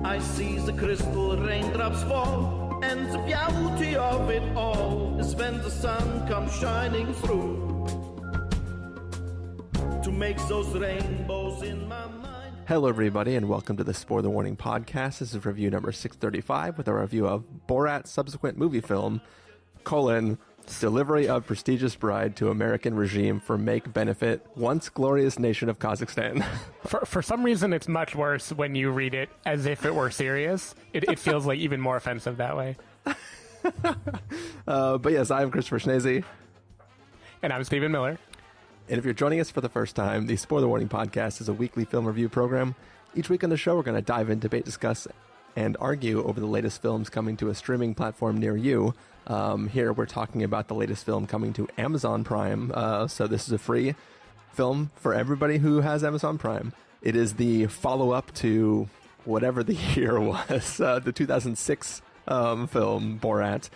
I see the crystal raindrops fall, and the beauty of it all is when the sun comes shining through to make those rainbows in my mind. Hello, everybody, and welcome to the Spoiler the Warning podcast. This is review number 635 with a review of Borat Subsequent Moviefilm, Delivery of Prestigious Bride to American Regime for Make Benefit, Once Glorious Nation of Kazakhstan. For some reason, it's much worse when you read it as if it were serious. It feels like even more offensive that way. But yes, I'm Christopher Schnese. And I'm Stephen Miller. And if you're joining us for the first time, the Spoiler Warning podcast is a weekly film review program. Each week on the show, we're going to dive in, debate, discuss, and argue over the latest films coming to a streaming platform near you. Here we're talking about the latest film coming to Amazon Prime. So this is a free film for everybody who has Amazon Prime. It is the follow-up to whatever the year was, the 2006 film Borat.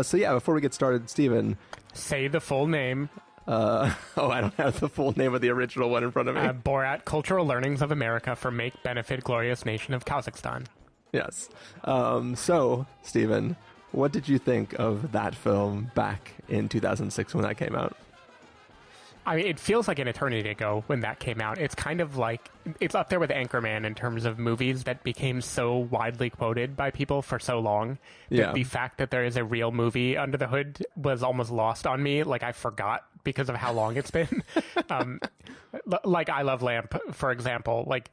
So yeah, before we get started, Stephen. Say the full name. I don't have the full name of the original one in front of me. Borat, Cultural Learnings of America for Make Benefit Glorious Nation of Kazakhstan. Yes. So, Stephen, what did you think of that film back in 2006 when that came out? I mean, it feels like an eternity ago when that came out. It's kind of like, it's up there with Anchorman in terms of movies that became so widely quoted by people for so long. That the fact that there is a real movie under the hood was almost lost on me. Like, I forgot because of how long it's been. Like I Love Lamp, for example. Like,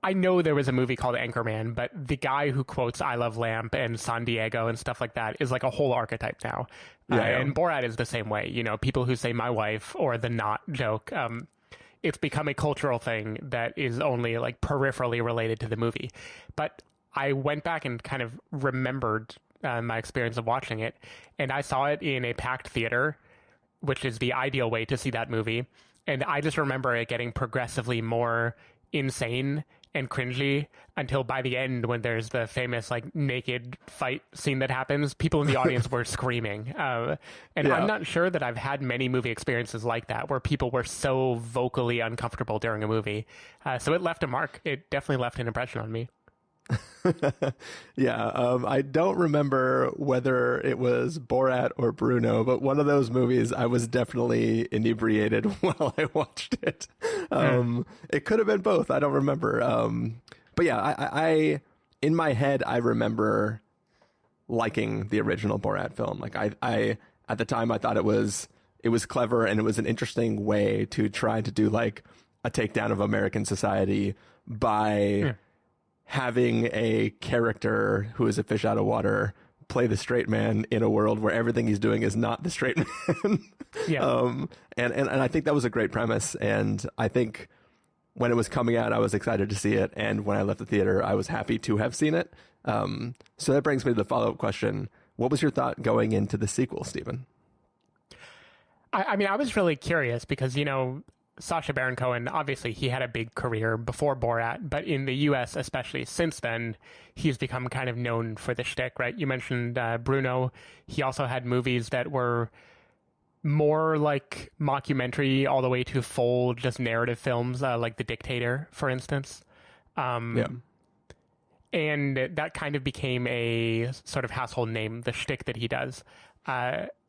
I know there was a movie called Anchorman, but the guy who quotes I Love Lamp and San Diego and stuff like that is like a whole archetype now. And Borat is the same way. You know, people who say my wife or the not joke, it's become a cultural thing that is only like peripherally related to the movie. But I went back and kind of remembered my experience of watching it, and I saw it in a packed theater, which is the ideal way to see that movie. And I just remember it getting progressively more insane and cringy until by the end, when there's the famous like naked fight scene that happens, people in the audience were screaming. I'm not sure that I've had many movie experiences like that where people were so vocally uncomfortable during a movie. So it left a mark. It definitely left an impression on me. I don't remember whether it was Borat or Bruno, but one of those movies I was definitely inebriated while I watched it. It could have been both. I don't remember. But yeah, I in my head, I remember liking the original Borat film. Like I at the time, I thought it was clever, and it was an interesting way to try to do like a takedown of American society by having a character who is a fish out of water play the straight man in a world where everything he's doing is not the straight man. And I think that was a great premise. And I think when it was coming out, I was excited to see it. And when I left the theater, I was happy to have seen it. So that brings me to the follow-up question. What was your thought going into the sequel, Stephen? I mean, I was really curious because, you know, Sacha Baron Cohen, obviously he had a big career before Borat, but in the U.S. especially since then, he's become kind of known for the shtick, right? You mentioned Bruno. He also had movies that were more like mockumentary all the way to full just narrative films, like The Dictator, for instance. And that kind of became a sort of household name, the shtick that he does.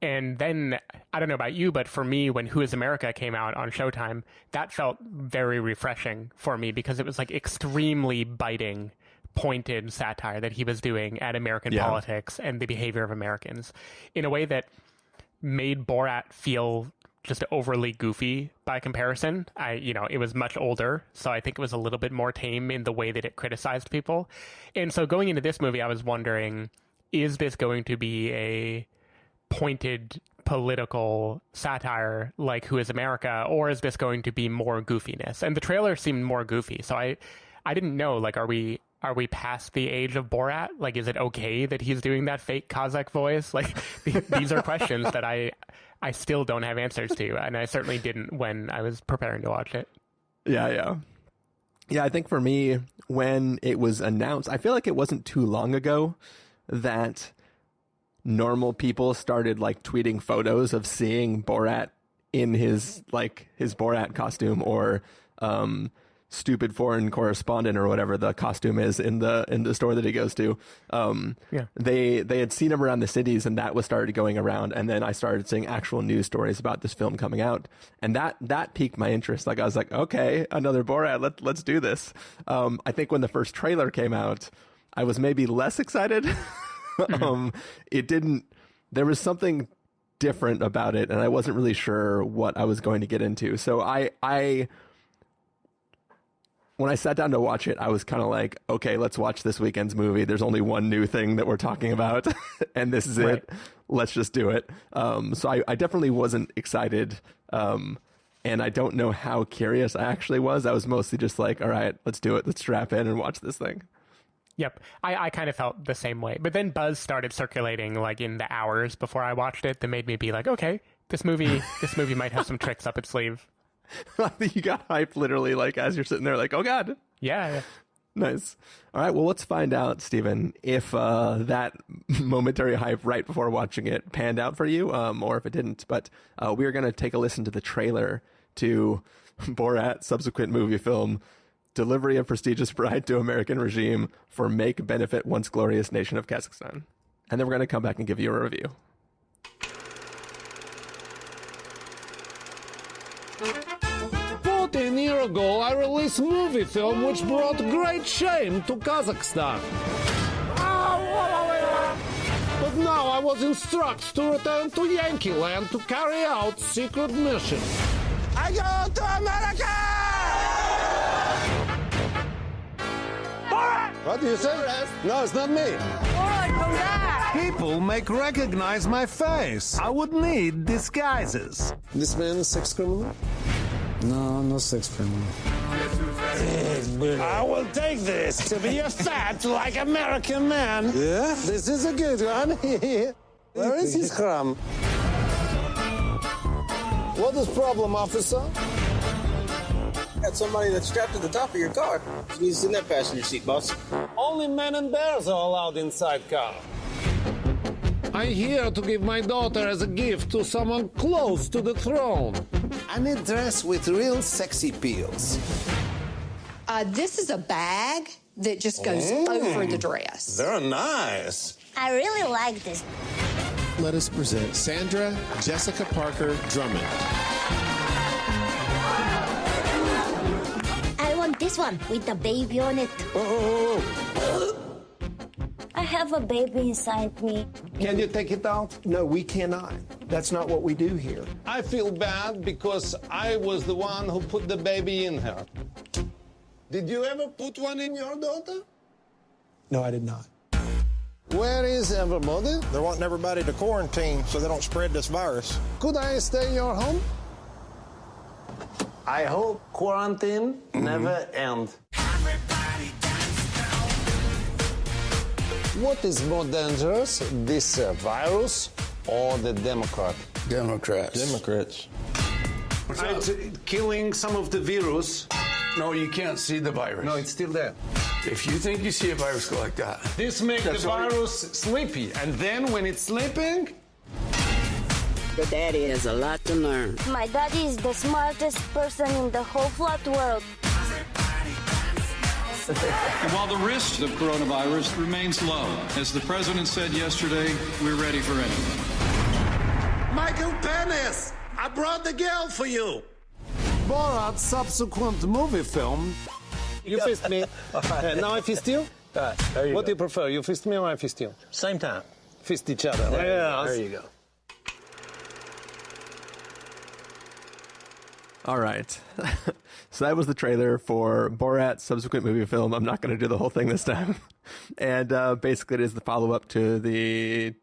And then, I don't know about you, but for me, when Who is America came out on Showtime, that felt very refreshing for me because it was like extremely biting, pointed satire that he was doing at American politics and the behavior of Americans in a way that made Borat feel just overly goofy by comparison. It was much older, so I think it was a little bit more tame in the way that it criticized people. And so going into this movie, I was wondering, is this going to be a pointed political satire like Who is America, or is this going to be more goofiness? And the trailer seemed more goofy, so I didn't know, like, are we past the age of Borat? Like, is it okay that he's doing that fake Kazakh voice? Like, these are questions that I still don't have answers to, and I certainly didn't when I was preparing to watch it. Yeah, I think for me, when it was announced, I feel like it wasn't too long ago that normal people started like tweeting photos of seeing Borat in his Borat costume, or stupid foreign correspondent or whatever the costume is in the store that he goes to. They had seen him around the cities, and that was started going around. And then I started seeing actual news stories about this film coming out, and that piqued my interest. Like I was like, okay, another Borat. Let's do this. I think when the first trailer came out, I was maybe less excited. It didn't. There was something different about it, and I wasn't really sure what I was going to get into. So when I sat down to watch it, I was kind of like, okay, let's watch this weekend's movie. There's only one new thing that we're talking about, and this is it. Let's just do it. So I definitely wasn't excited, and I don't know how curious I actually was. I was mostly just like, all right, let's do it. Let's strap in and watch this thing. Yep. I kind of felt the same way. But then buzz started circulating like in the hours before I watched it that made me be like, okay, this movie might have some tricks up its sleeve. You got hyped literally like as you're sitting there like, oh God. Yeah. Nice. All right. Well, let's find out, Stephen, if that momentary hype right before watching it panned out for you or if it didn't. But we're going to take a listen to the trailer to Borat Subsequent Moviefilm, Delivery of Prestigious Bride to American Regime for Make Benefit Once Glorious Nation of Kazakhstan. And then we're going to come back and give you a review. 14 years ago, I released a movie film which brought great shame to Kazakhstan. But now I was instructed to return to Yankee Land to carry out secret mission. I go to America! Borat! What do you say? No, it's not me. Borat, come back! People may recognize my face. I would need disguises. This man is sex criminal? No, no sex criminal. I will take this to be a fat like American man. Yeah? This is a good one. Where is his crumb? What is problem, officer? Got somebody that's strapped to the top of your car. You need to sit in that passenger seat, boss. Only men and bears are allowed inside car. I'm here to give my daughter as a gift to someone close to the throne. I need dress with real sexy peels. This is a bag that just goes over the dress. They're nice. I really like this. Let us present Sandra Jessica Parker Drummond. I want this one with the baby on it. I have a baby inside me. Can you take it out? No, we cannot. That's not what we do here. I feel bad because I was the one who put the baby in her. Did you ever put one in your daughter? No, I did not. Where is everybody? They're wanting everybody to quarantine so they don't spread this virus. Could I stay in your home? I hope quarantine never ends. What is more dangerous, this virus or the Democrat? Democrats. It's killing some of the virus. No, you can't see the virus. No, it's still there. If you think you see a virus go like that. This makes the virus sleepy, and then when it's sleeping... The daddy has a lot to learn. My daddy is the smartest person in the whole flat world. While the risk of coronavirus remains low, as the president said yesterday, we're ready for anything. Michael Penis, I brought the girl for you. Borat Subsequent Moviefilm. You fist me. Now I fist you? What do you prefer? You fist me or I fist you? Same time. Fist each other. Yeah. There you go. All right. So that was the trailer for Borat Subsequent Moviefilm. I'm not going to do the whole thing this time. And basically it is the follow-up to the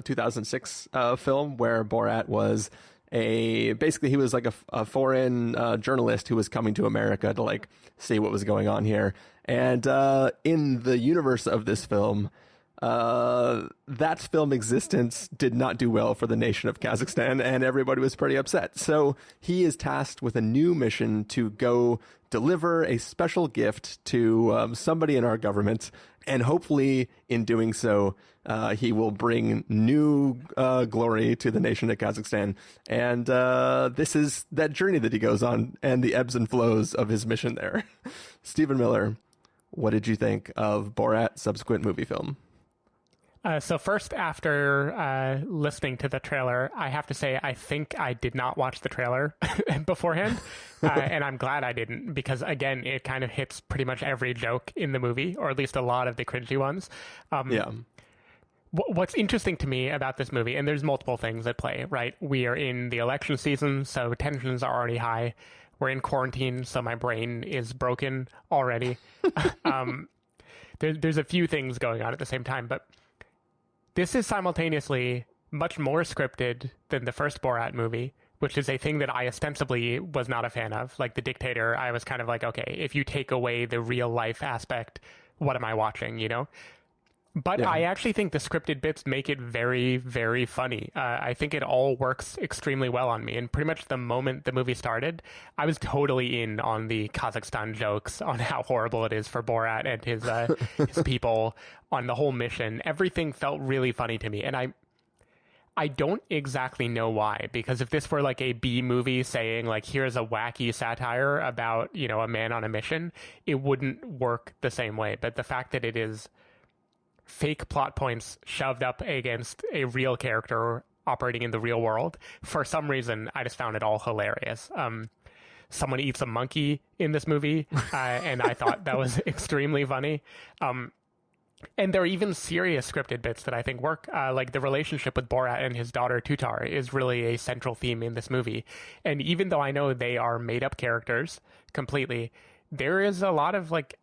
2006 film where Borat was basically he was like a foreign journalist who was coming to America to like see what was going on here. And in the universe of this film, that film existence did not do well for the nation of Kazakhstan, and everybody was pretty upset. So he is tasked with a new mission to go deliver a special gift to somebody in our government, and hopefully in doing so, he will bring new glory to the nation of Kazakhstan. And this is that journey that he goes on and the ebbs and flows of his mission there. Stephen Miller, what did you think of Borat Subsequent Moviefilm? So first, after listening to the trailer, I have to say I think I did not watch the trailer beforehand, and I'm glad I didn't, because, again, it kind of hits pretty much every joke in the movie, or at least a lot of the cringy ones. What's interesting to me about this movie, and there's multiple things at play, right? We are in the election season, so tensions are already high. We're in quarantine, so my brain is broken already. There's a few things going on at the same time, but this is simultaneously much more scripted than the first Borat movie, which is a thing that I ostensibly was not a fan of. Like The Dictator, I was kind of like, okay, if you take away the real life aspect, what am I watching, you know? But I actually think the scripted bits make it very, very funny. I think it all works extremely well on me. And pretty much the moment the movie started, I was totally in on the Kazakhstan jokes, on how horrible it is for Borat and his people, on the whole mission. Everything felt really funny to me. And I don't exactly know why, because if this were like a B movie saying like, here's a wacky satire about, you know, a man on a mission, it wouldn't work the same way. But the fact that it is fake plot points shoved up against a real character operating in the real world, for some reason, I just found it all hilarious. Someone eats a monkey in this movie, and I thought that was extremely funny. And there are even serious scripted bits that I think work, like the relationship with Borat and his daughter Tutar is really a central theme in this movie. And even though I know they are made-up characters completely, there is a lot of, like,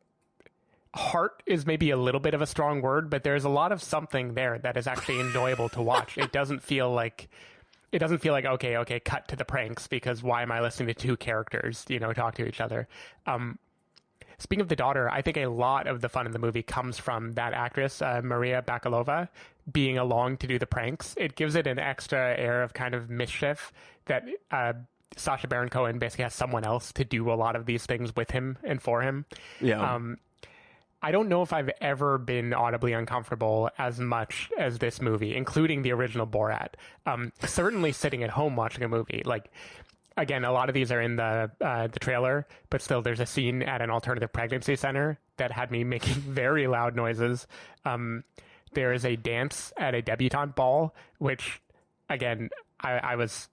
heart is maybe a little bit of a strong word, but there's a lot of something there that is actually enjoyable to watch. It doesn't feel like, okay, cut to the pranks, because why am I listening to two characters, you know, talk to each other? Speaking of the daughter, I think a lot of the fun in the movie comes from that actress, Maria Bakalova, being along to do the pranks. It gives it an extra air of kind of mischief that Sacha Baron Cohen basically has someone else to do a lot of these things with him and for him. Yeah. I don't know if I've ever been audibly uncomfortable as much as this movie, including the original Borat. Certainly sitting at home watching a movie. Like, again, a lot of these are in the trailer, but still there's a scene at an alternative pregnancy center that had me making very loud noises. There is a dance at a debutante ball, which, again, I was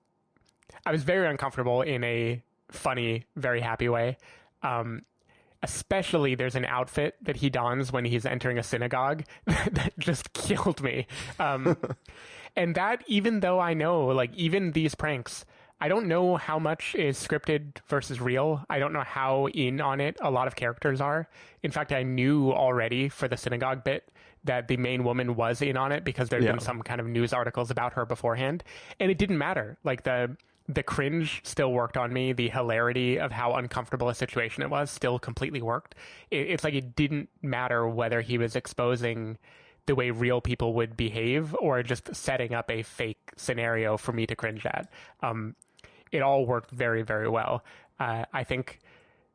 very uncomfortable in a funny, very happy way. Especially there's an outfit that he dons when he's entering a synagogue that just killed me. And that, even though I know, like, even these pranks, I don't know how much is scripted versus real. I don't know how in on it a lot of characters are. In fact, I knew already for the synagogue bit that the main woman was in on it, because there'd been some kind of news articles about her beforehand. And it didn't matter. Like, the cringe still worked on me. The hilarity of how uncomfortable a situation it was still completely worked. It's like it didn't matter whether he was exposing the way real people would behave or just setting up a fake scenario for me to cringe at. It all worked very, very well. I think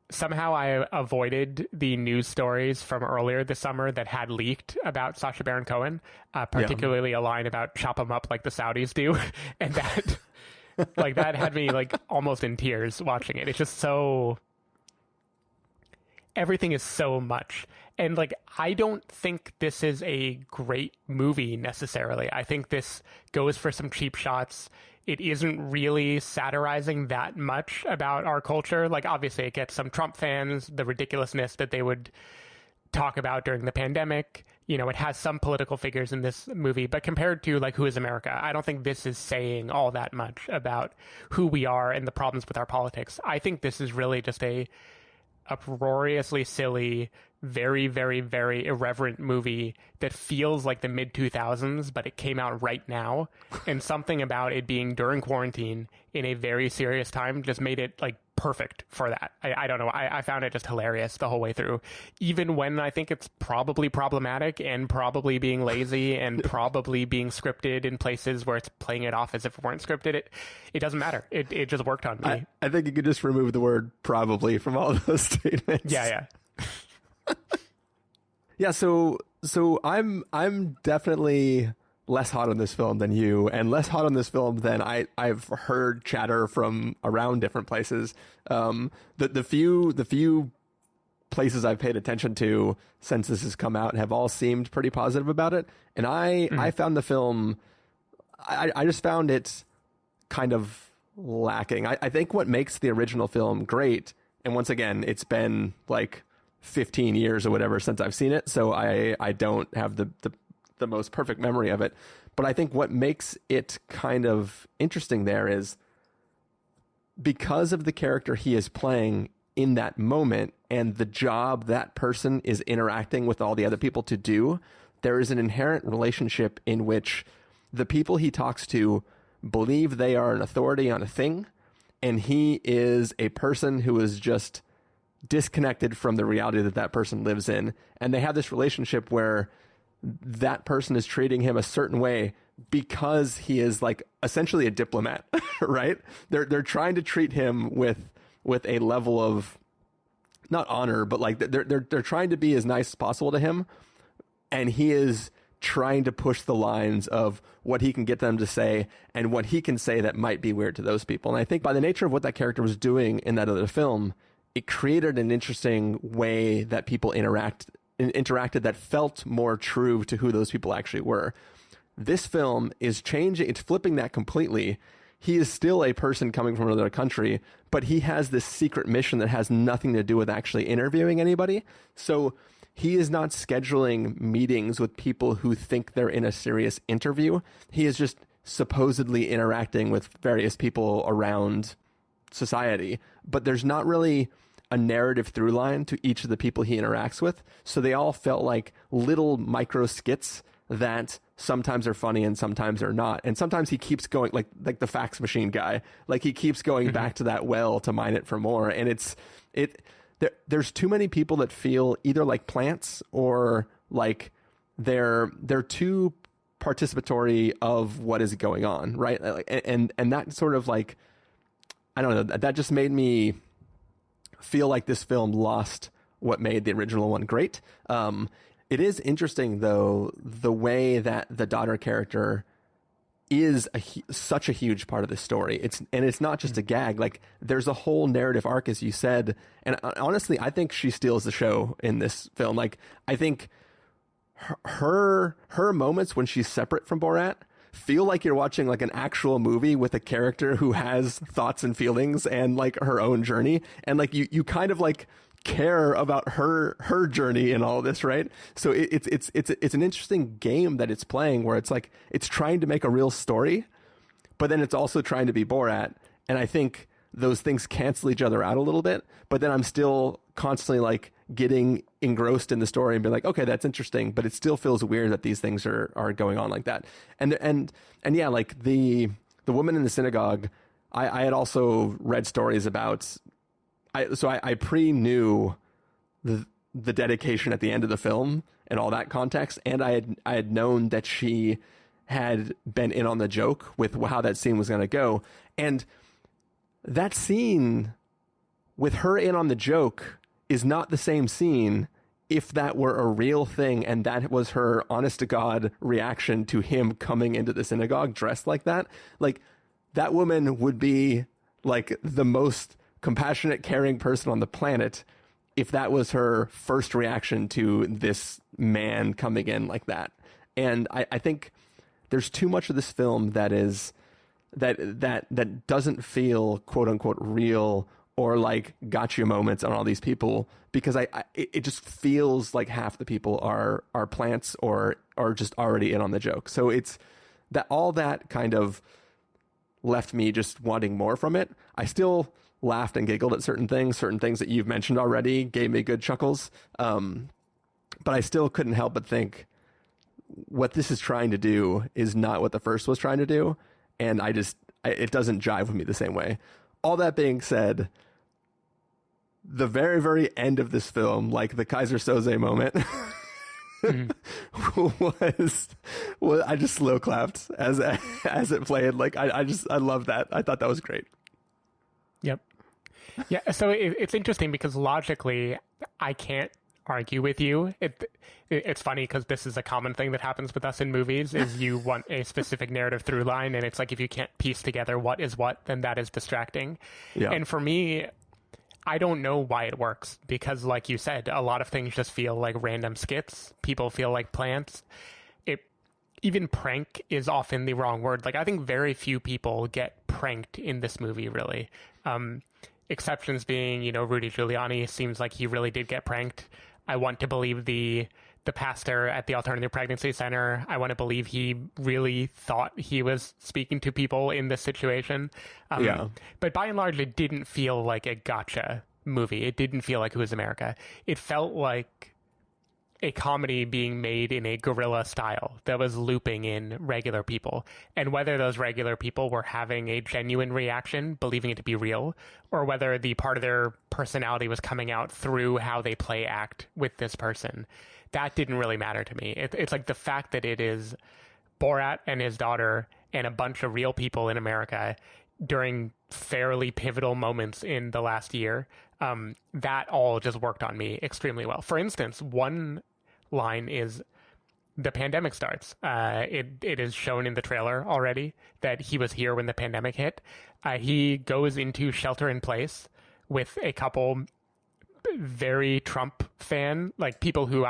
somehow I avoided the news stories from earlier this summer that had leaked about Sacha Baron Cohen, particularly a line about chop him up like the Saudis do. And that... like, that had me, like, almost in tears watching it. It's just so... everything is so much. And, like, I don't think this is a great movie necessarily. I think this goes for some cheap shots. It isn't really satirizing that much about our culture. Like, obviously, it gets some Trump fans, the ridiculousness that they would talk about during the pandemic. You know, it has some political figures in this movie, but compared to, like, Who is America, I don't think this is saying all that much about who we are and the problems with our politics. I think this is really just a uproariously silly, very, very, very irreverent movie that feels like the mid 2000s, but it came out right now. And something about it being during quarantine in a very serious time just made it like perfect for that. I don't know. I found it just hilarious the whole way through, even when I think it's probably problematic and probably being lazy and probably being scripted in places where it's playing it off as if it weren't scripted. It doesn't matter. It just worked on me. I think you could just remove the word probably from all those statements. Yeah. Yeah, so I'm definitely less hot on this film than you, and less hot on this film than I've heard chatter from around different places. The few places I've paid attention to since this has come out have all seemed pretty positive about it, and I found the film, I just found it kind of lacking. I think what makes the original film great, and once again, it's been like 15 years or whatever since I've seen it, so I don't have the most perfect memory of it. But I think what makes it kind of interesting there is because of the character he is playing in that moment and the job that person is interacting with all the other people to do, there is an inherent relationship in which the people he talks to believe they are an authority on a thing, and he is a person who is just disconnected from the reality that person lives in. And they have this relationship where that person is treating him a certain way because he is like essentially a diplomat, right? They're trying to treat him with a level of not honor, but like they're trying to be as nice as possible to him. And he is trying to push the lines of what he can get them to say and what he can say that might be weird to those people. And I think by the nature of what that character was doing in that other film, it created an interesting way that people interacted that felt more true to who those people actually were. This film is changing, it's flipping that completely. He is still a person coming from another country, but he has this secret mission that has nothing to do with actually interviewing anybody. So he is not scheduling meetings with people who think they're in a serious interview. He is just supposedly interacting with various people around society, but there's not really a narrative through line to each of the people he interacts with. So they all felt like little micro skits that sometimes are funny and sometimes are not. And sometimes he keeps going like the fax machine guy, like he keeps going back to that well to mine it for more. And there's too many people that feel either like plants or like they're too participatory of what is going on. Right. And that sort of like, I don't know, that just made me feel like this film lost what made the original one great. It is interesting, though, the way that the daughter character is such a huge part of the story. It's not just a gag. Like, there's a whole narrative arc, as you said. And honestly, I think she steals the show in this film. Like, I think her moments when she's separate from Borat feel like you're watching like an actual movie with a character who has thoughts and feelings and like her own journey, and like you kind of like care about her journey in all this, right? So it's an interesting game that it's playing where it's like it's trying to make a real story, but then it's also trying to be Borat, and I think those things cancel each other out a little bit, but then I'm still constantly like getting engrossed in the story and be like, okay, that's interesting, but it still feels weird that these things are going on like that. And yeah, like the woman in the synagogue, I had also read stories about, I pre-knew the dedication at the end of the film and all that context, and I had known that she had been in on the joke with how that scene was going to go. And that scene with her in on the joke is not the same scene if that were a real thing and that was her honest to God reaction to him coming into the synagogue dressed like that. Like, that woman would be like the most compassionate, caring person on the planet if that was her first reaction to this man coming in like that. And I think there's too much of this film that is that doesn't feel quote unquote real or like gotcha moments on all these people, because it just feels like half the people are plants or just already in on the joke. So it's that all that kind of left me just wanting more from it. I still laughed and giggled at certain things that you've mentioned already gave me good chuckles. but I still couldn't help but think what this is trying to do is not what the first was trying to do. And it doesn't jive with me the same way. All that being said, the very, very end of this film, like the Kaiser Soze moment, was I just slow clapped as it played. Like I love that. I thought that was great. Yep. Yeah. So it's interesting because logically, I can't argue with you. It's funny because this is a common thing that happens with us in movies is you want a specific narrative through line, and it's like if you can't piece together what is what, then that is distracting. Yeah. And for me, I don't know why it works because, like you said, a lot of things just feel like random skits. People feel like plants. Even prank is often the wrong word. Like I think very few people get pranked in this movie, really. Exceptions being, Rudy Giuliani seems like he really did get pranked. I want to believe the pastor at the Alternative Pregnancy Center, I want to believe he really thought he was speaking to people in this situation. But by and large, it didn't feel like a gotcha movie. It didn't feel like Who is America. It felt like a comedy being made in a guerrilla style that was looping in regular people. And whether those regular people were having a genuine reaction, believing it to be real, or whether the part of their personality was coming out through how they play act with this person, that didn't really matter to me. It's like the fact that it is Borat and his daughter and a bunch of real people in America during fairly pivotal moments in the last year, that all just worked on me extremely well. For instance, one line is the pandemic starts. It is shown in the trailer already that he was here when the pandemic hit. He goes into shelter in place with a couple very Trump fan, like people who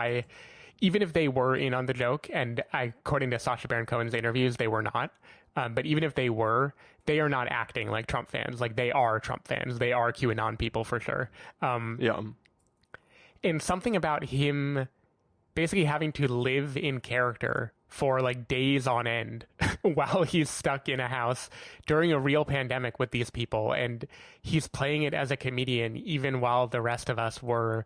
even if they were in on the joke, and according to Sacha Baron Cohen's interviews, they were not. But even if they were, they are not acting like Trump fans. Like they are Trump fans. They are QAnon people for sure. And something about him basically having to live in character for like days on end while he's stuck in a house during a real pandemic with these people. And he's playing it as a comedian, even while the rest of us were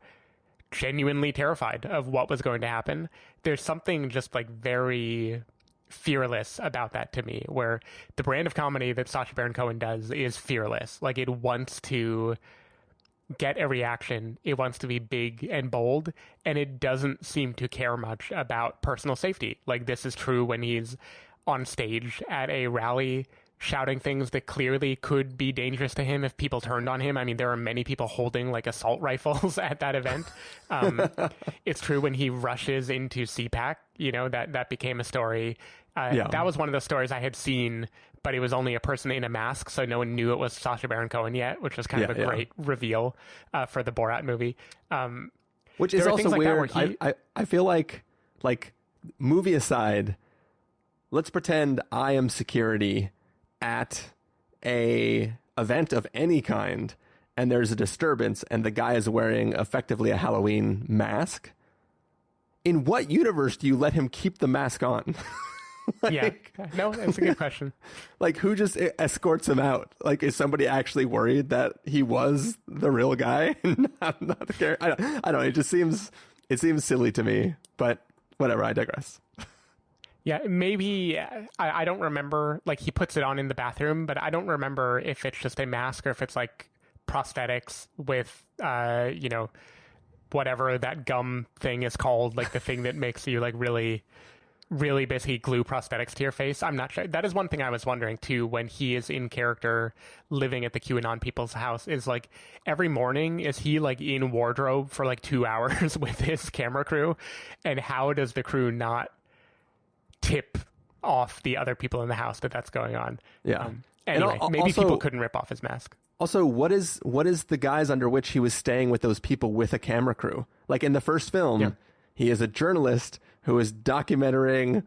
genuinely terrified of what was going to happen. There's something just like very fearless about that to me, where the brand of comedy that Sacha Baron Cohen does is fearless. Like it wants to get a reaction. It wants to be big and bold, and it doesn't seem to care much about personal safety. Like this is true when he's on stage at a rally shouting things that clearly could be dangerous to him if people turned on him. I mean, there are many people holding like assault rifles at that event. It's true when he rushes into CPAC, that became a story. That was one of the stories I had seen, but it was only a person in a mask, so no one knew it was Sacha Baron Cohen yet, which was kind of a great reveal for the Borat movie. Which is also weird. I feel like movie aside, let's pretend I am security at a event of any kind, and there's a disturbance, and the guy is wearing effectively a Halloween mask. In what universe do you let him keep the mask on? No, that's a good question. Like, who just escorts him out? Like, is somebody actually worried that he was the real guy? not the character. I don't know. It seems silly to me, but whatever. I digress. Yeah, maybe I don't remember. Like, he puts it on in the bathroom, but I don't remember if it's just a mask or if it's like prosthetics with, whatever that gum thing is called, like the thing that makes you like really basically glue prosthetics to your face. I'm not sure. That is one thing I was wondering too when he is in character living at the QAnon people's house, is like every morning, is he like in wardrobe for like 2 hours with his camera crew? And how does the crew not tip off the other people in the house that that's going on? Yeah. Anyway, maybe people couldn't rip off his mask. Also, what is the guise under which he was staying with those people with a camera crew? Like in the first film, he is a journalist who is documenting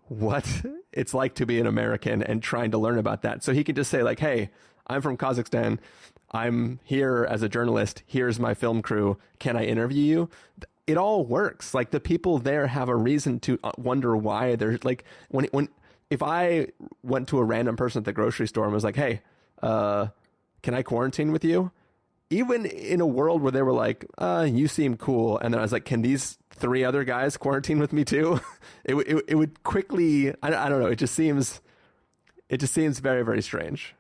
what it's like to be an American and trying to learn about that. So he can just say like, hey, I'm from Kazakhstan. I'm here as a journalist. Here's my film crew. Can I interview you? It all works. Like the people there have a reason to wonder why they're like, if I went to a random person at the grocery store and was like, hey, can I quarantine with you? even in a world where they were like, you seem cool, and then I was like, can these 3 other guys quarantine with me too? it would quickly, I don't know, it just seems very, very strange.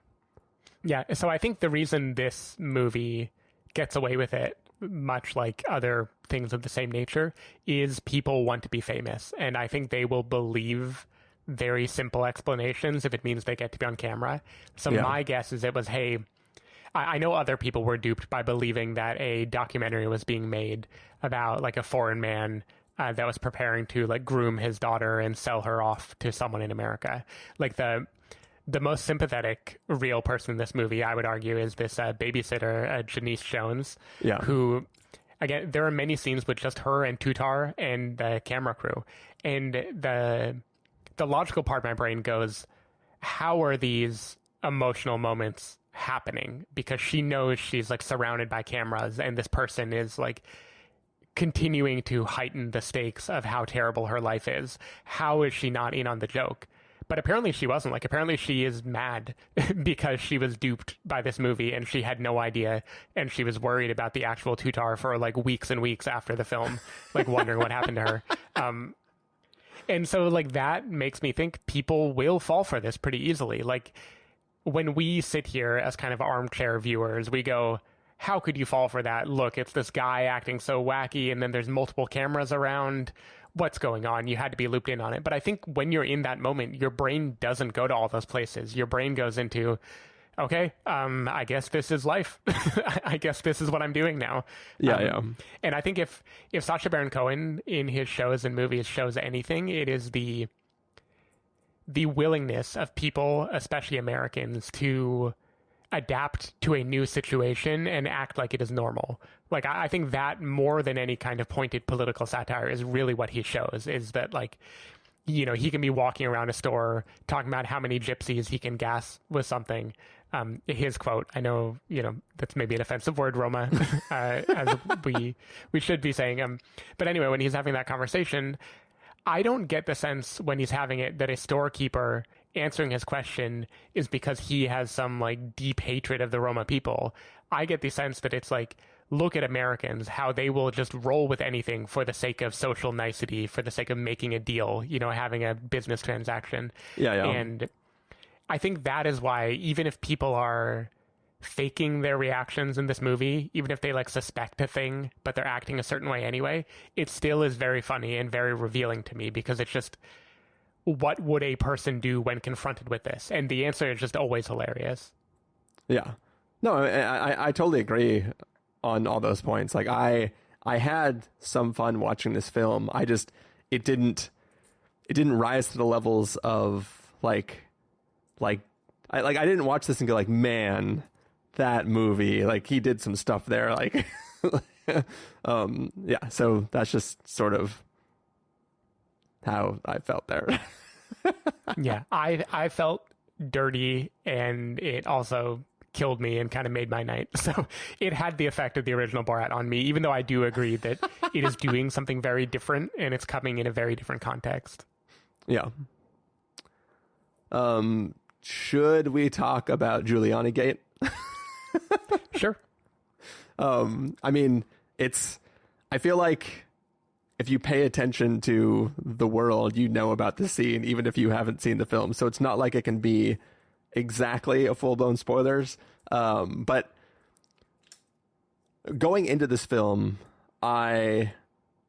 Yeah, so I think the reason this movie gets away with it, much like other things of the same nature, is people want to be famous. And I think they will believe very simple explanations if it means they get to be on camera. So my guess is it was, hey, I know other people were duped by believing that a documentary was being made about like a foreign man that was preparing to like groom his daughter and sell her off to someone in America. Like the most sympathetic real person in this movie, I would argue, is this babysitter, Janice Jones, who, again, there are many scenes with just her and Tutar and the camera crew. And the logical part of my brain goes, how are these emotional moments happening? Because she knows she's like surrounded by cameras, and this person is like continuing to heighten the stakes of how terrible her life is. How is she not in on the joke? But apparently she wasn't. Like, apparently she is mad because she was duped by this movie and she had no idea. And she was worried about the actual Tutar for like weeks and weeks after the film, like wondering what happened to her. And so like that makes me think people will fall for this pretty easily. Like when we sit here as kind of armchair viewers, we go, how could you fall for that? Look, it's this guy acting so wacky and then there's multiple cameras around. What's going on? You had to be looped in on it. But I think when you're in that moment, your brain doesn't go to all those places. Your brain goes into, okay, I guess this is life. I guess this is what I'm doing now. Yeah. And I think if Sacha Baron Cohen in his shows and movies shows anything, it is the willingness of people, especially Americans, to adapt to a new situation and act like it is normal. Like, I think that more than any kind of pointed political satire is really what he shows, is that, like, you know, he can be walking around a store talking about how many gypsies he can gas with something. His quote, I know, you know, that's maybe an offensive word, Roma, as we should be saying. But anyway, when he's having that conversation, I don't get the sense when he's having it that a storekeeper answering his question is because he has some like deep hatred of the Roma people. I get the sense that it's like, look at Americans, how they will just roll with anything for the sake of social nicety, for the sake of making a deal, you know, having a business transaction. Yeah. And I think that is why, even if people are faking their reactions in this movie, even if they like suspect a thing, but they're acting a certain way anyway, it still is very funny and very revealing to me, because it's just, what would a person do when confronted with this? And the answer is just always hilarious. Yeah. No, I totally agree on all those points. Like I had some fun watching this film. It didn't rise to the levels of I didn't watch this and go like, man, that movie, like he did some stuff there. Like, yeah. So that's just sort of how I felt there. Yeah. I felt dirty, and it also killed me and kind of made my night. So it had the effect of the original Borat on me, even though I do agree that it is doing something very different and it's coming in a very different context. Yeah. Should we talk about Giuliani Gate? Sure. I mean, I feel like if you pay attention to the world, you know about the scene, even if you haven't seen the film. So it's not like it can be exactly a full-blown spoilers. But going into this film, I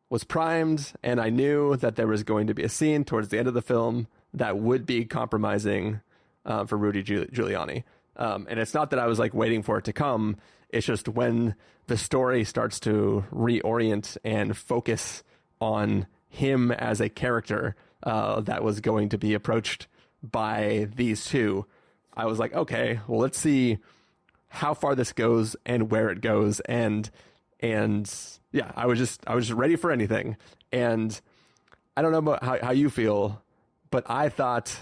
was primed and I knew that there was going to be a scene towards the end of the film that would be compromising for Rudy Giuliani. And it's not that I was like waiting for it to come. It's just when the story starts to reorient and focus on him as a character that was going to be approached by these two, I was like, okay, well, let's see how far this goes and where it goes. And yeah, I was just ready for anything. And I don't know about how you feel, but I thought,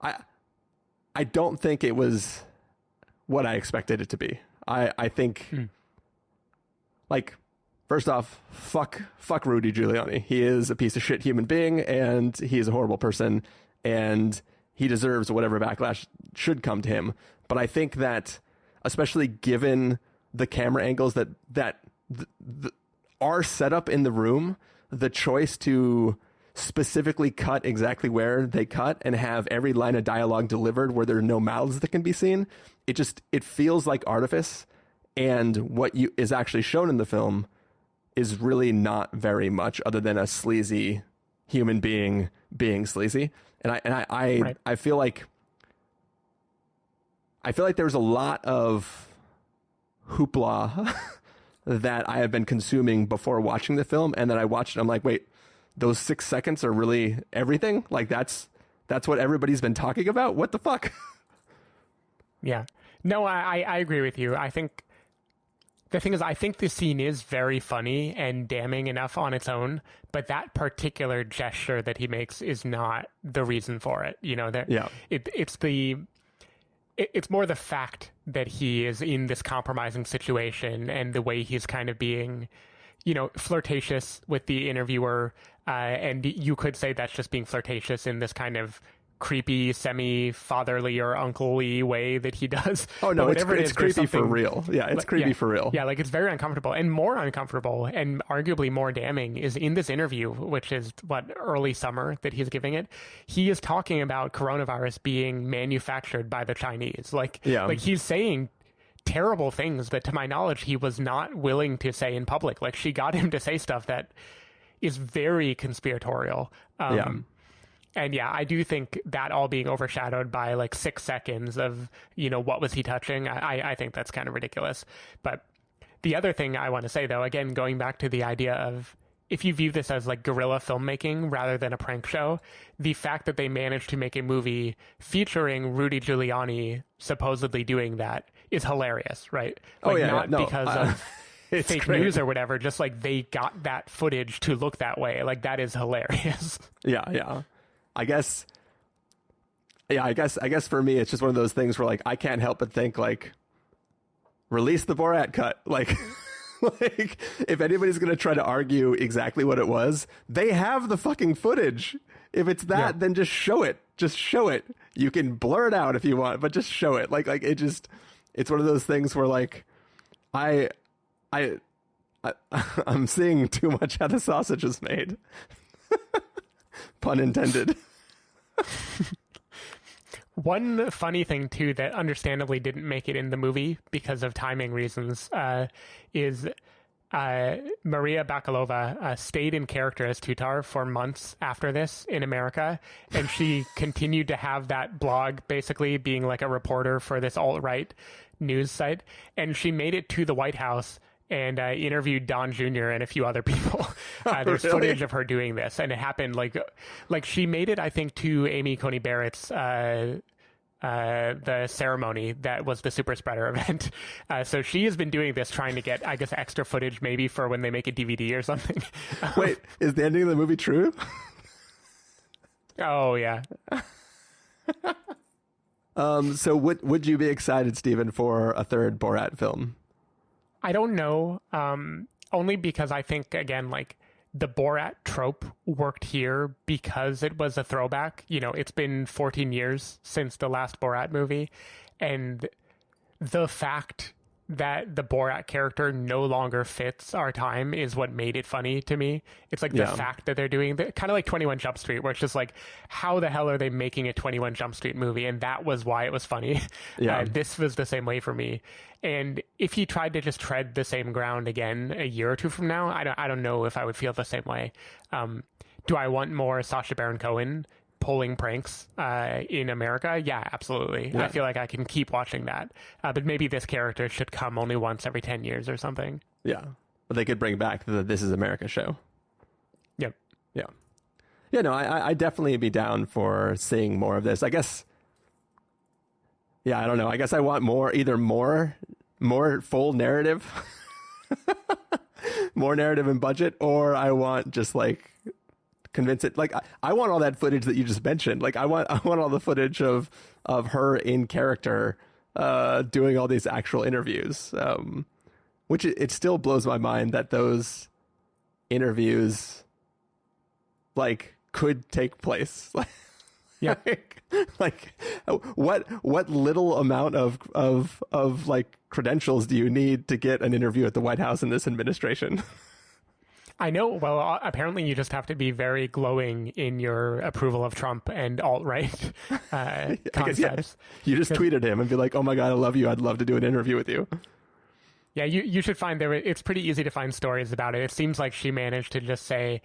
I don't think it was what I expected it to be. I think, like, first off, fuck Rudy Giuliani. He is a piece of shit human being, and he is a horrible person, and he deserves whatever backlash should come to him. But I think that especially given the camera angles that are set up in the room, the choice to specifically cut exactly where they cut and have every line of dialogue delivered where there are no mouths that can be seen. It feels like artifice, and what is actually shown in the film is really not very much other than a sleazy human being sleazy. And I feel like there's a lot of hoopla that I have been consuming before watching the film, and then I watched it, I'm like, wait, those 6 seconds are really everything? Like that's what everybody's been talking about? What the fuck? Yeah. No, I agree with you. I think the thing is, I think the scene is very funny and damning enough on its own, but that particular gesture that he makes is not the reason for it. You know, it's more the fact that he is in this compromising situation and the way he's kind of being, you know, flirtatious with the interviewer. And you could say that's just being flirtatious in this kind of creepy, semi-fatherly or uncle-y way that he does. Oh, no, it's creepy for real. Yeah, it's creepy for real. Yeah, like it's very uncomfortable. And more uncomfortable and arguably more damning is in this interview, which is, early summer that he's giving it. He is talking about coronavirus being manufactured by the Chinese. Like he's saying terrible things that, to my knowledge, he was not willing to say in public. Like, she got him to say stuff that is very conspiratorial. And yeah, I do think that all being overshadowed by like 6 seconds of, you know, what was he touching? I think that's kind of ridiculous. But the other thing I want to say, though, again, going back to the idea of, if you view this as like guerrilla filmmaking rather than a prank show, the fact that they managed to make a movie featuring Rudy Giuliani supposedly doing that is hilarious, right? Like, because of fake news or whatever, just like they got that footage to look that way. Like, that is hilarious. Yeah. I guess for me, it's just one of those things where, like, I can't help but think, like, release the Borat cut. Like, like, if anybody's going to try to argue exactly what it was, they have the fucking footage. If it's that, then just show it. Just show it. You can blur it out if you want, but just show it. Like it's one of those things where, like, I'm seeing too much how the sausage is made. Pun intended. One funny thing, too, that understandably didn't make it in the movie because of timing reasons is Maria Bakalova stayed in character as Tutar for months after this in America, and she continued to have that blog, basically being like a reporter for this alt-right news site, and she made it to the White House and interviewed Don Jr. and a few other people. There's footage of her doing this, and it happened like she made it, I think, to Amy Coney Barrett's the ceremony that was the super spreader event. So she has been doing this, trying to get, I guess, extra footage maybe for when they make a DVD or something. Wait, is the ending of the movie true? Oh yeah. So would you be excited, Stephen, for a third Borat film? I don't know, only because I think, again, like, the Borat trope worked here because it was a throwback. You know, it's been 14 years since the last Borat movie, and the fact that the Borat character no longer fits our time is what made it funny to me. It's like the fact that they're doing kind of like 21 Jump Street, where it's just like, how the hell are they making a 21 Jump Street movie? And that was why it was funny. This was the same way for me. And if he tried to just tread the same ground again a year or two from now, I don't know if I would feel the same way. Do I want more Sacha Baron Cohen pulling pranks in America? Yeah, absolutely. I feel like I can keep watching that. But maybe this character should come only once every 10 years or something. Yeah. But they could bring back the This Is America show. Yep. Yeah. Yeah, no, I'd definitely be down for seeing more of this. I guess, yeah, I don't know. I guess I want more full narrative, more narrative and budget, or I want just like convince it. Like I want all that footage that you just mentioned. Like I want all the footage of her in character doing all these actual interviews. Which it still blows my mind that those interviews like could take place. Yeah. like what little amount of like credentials do you need to get an interview at the White House in this administration? I know. Well, apparently you just have to be very glowing in your approval of Trump and alt-right concepts. You just tweeted him and be like, oh my God, I love you. I'd love to do an interview with you. Yeah, you should find it's pretty easy to find stories about it. It seems like she managed to just say,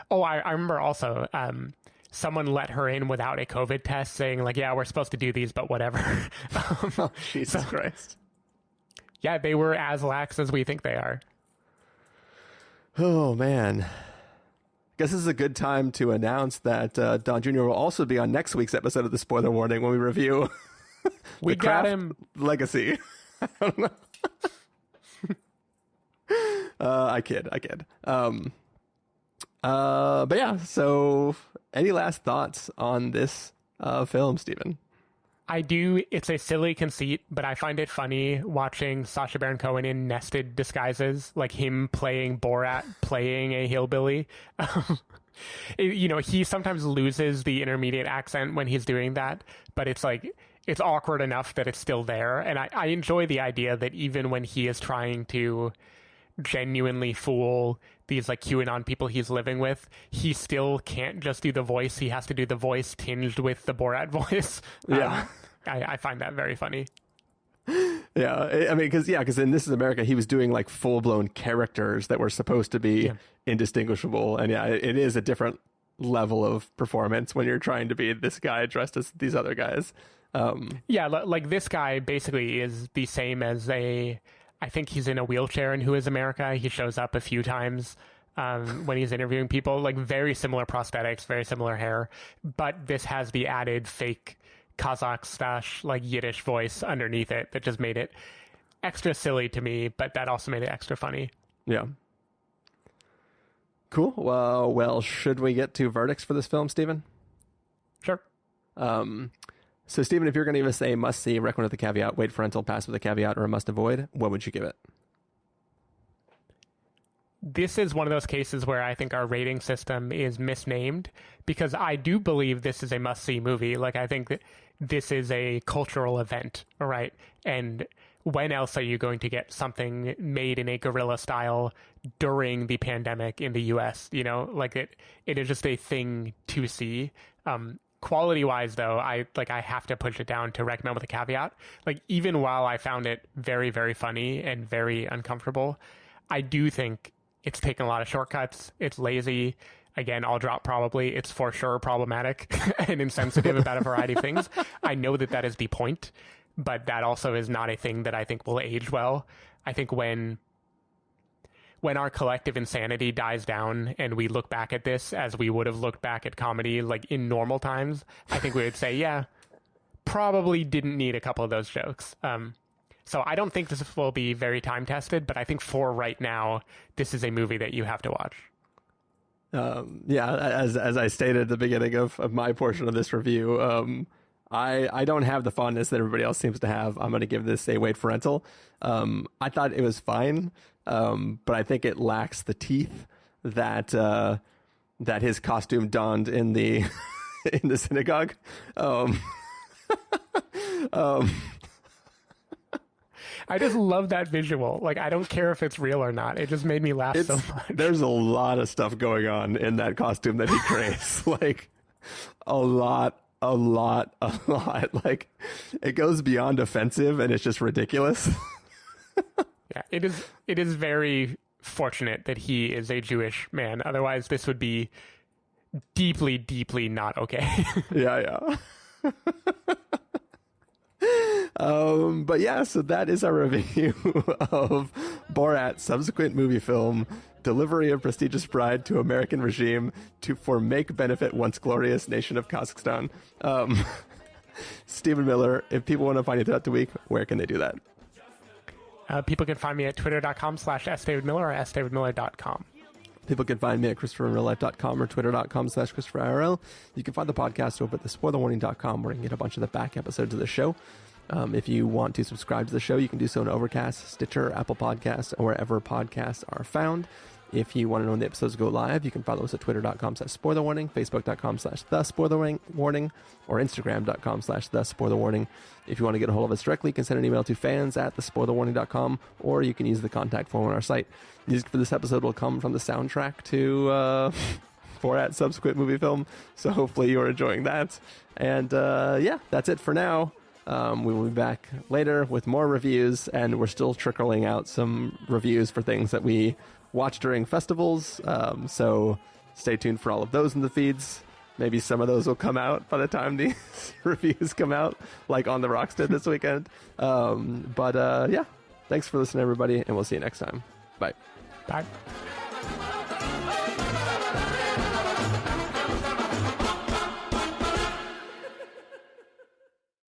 oh, I remember also someone let her in without a COVID test saying like, yeah, we're supposed to do these, but whatever. Jesus Christ. Yeah, they were as lax as we think they are. Oh, man. Guess this is a good time to announce that Don Jr. will also be on next week's episode of the Spoiler Warning when we review We got him. Legacy. I don't know. I kid. But yeah, so any last thoughts on this film, Stephen? I do. It's a silly conceit, but I find it funny watching Sacha Baron Cohen in nested disguises, like him playing Borat, playing a hillbilly. He sometimes loses the intermediate accent when he's doing that, but it's like, it's awkward enough that it's still there. And I enjoy the idea that even when he is trying to genuinely fool these like QAnon people he's living with, he still can't just do the voice. He has to do the voice tinged with the Borat voice. Yeah. I find that very funny. Yeah. I mean, because in This Is America, he was doing like full blown characters that were supposed to be indistinguishable. And yeah, it is a different level of performance when you're trying to be this guy dressed as these other guys. Like this guy basically is the same as I think he's in a wheelchair in Who Is America. He shows up a few times when he's interviewing people, like very similar prosthetics, very similar hair, but this has the added fake Kazakh / like Yiddish voice underneath it that just made it extra silly to me, but that also made it extra funny. Yeah. Cool. Well, should we get to verdicts for this film, Stephen? Sure. So, Stephen, if you're going to give us a must-see, recommend with a caveat, wait for rental, pass with a caveat, or a must-avoid, what would you give it? This is one of those cases where I think our rating system is misnamed, because I do believe this is a must-see movie. Like, I think that this is a cultural event, right? And when else are you going to get something made in a guerrilla style during the pandemic in the U.S.? Like it is just a thing to see. Quality wise, though, I have to push it down to recommend with a caveat. Like, even while I found it very, very funny and very uncomfortable, I do think it's taken a lot of shortcuts. It's lazy. Again, I'll drop probably. It's for sure problematic and insensitive about a variety of things. I know that is the point, but that also is not a thing that I think will age well. I think when our collective insanity dies down and we look back at this as we would have looked back at comedy like in normal times, I think we would say, yeah, probably didn't need a couple of those jokes. So I don't think this will be very time tested, but I think for right now, this is a movie that you have to watch. As I stated at the beginning of my portion of this review, I don't have the fondness that everybody else seems to have. I'm going to give this a wait for rental. I thought it was fine, but I think it lacks the teeth that his costume donned in the in the synagogue. I just love that visual. Like, I don't care if it's real or not. It just made me laugh so much. There's a lot of stuff going on in that costume that he creates. Like, a lot. Like, it goes beyond offensive and it's just ridiculous. Yeah, it is very fortunate that he is a Jewish man. Otherwise, this would be deeply, deeply not okay. Yeah. But yeah, so that is our review of Borat Subsequent Moviefilm, Delivery of Prestigious Bride to American Regime for Make Benefit Once Glorious Nation of Kazakhstan. Stephen Miller, if people want to find you throughout the week, where can they do that? People can find me at twitter.com/sdavidmiller or sdavidmiller.com. People can find me at ChristopherInRealLife.com or Twitter.com/ChristopherIRL. You can find the podcast over at thespoilerwarning.com, where you can get a bunch of the back episodes of the show. If you want to subscribe to the show, you can do so on Overcast, Stitcher, Apple Podcasts, or wherever podcasts are found. If you want to know when the episodes go live, you can follow us at twitter.com/spoilerwarning, facebook.com/thespoilerwarning, or instagram.com/thespoilerwarning. If you want to get a hold of us directly, you can send an email to fans@thespoilerwarning.com, or you can use the contact form on our site. Music for this episode will come from the soundtrack to Borat Subsequent Moviefilm, so hopefully you're enjoying that. And yeah, that's it for now. We will be back later with more reviews, and we're still trickling out some reviews for things that we watch during festivals. So stay tuned for all of those in the feeds. Maybe some of those will come out by the time these reviews come out, like On the Rocks did this weekend. But yeah, thanks for listening, everybody, and we'll see you next time. Bye. Bye.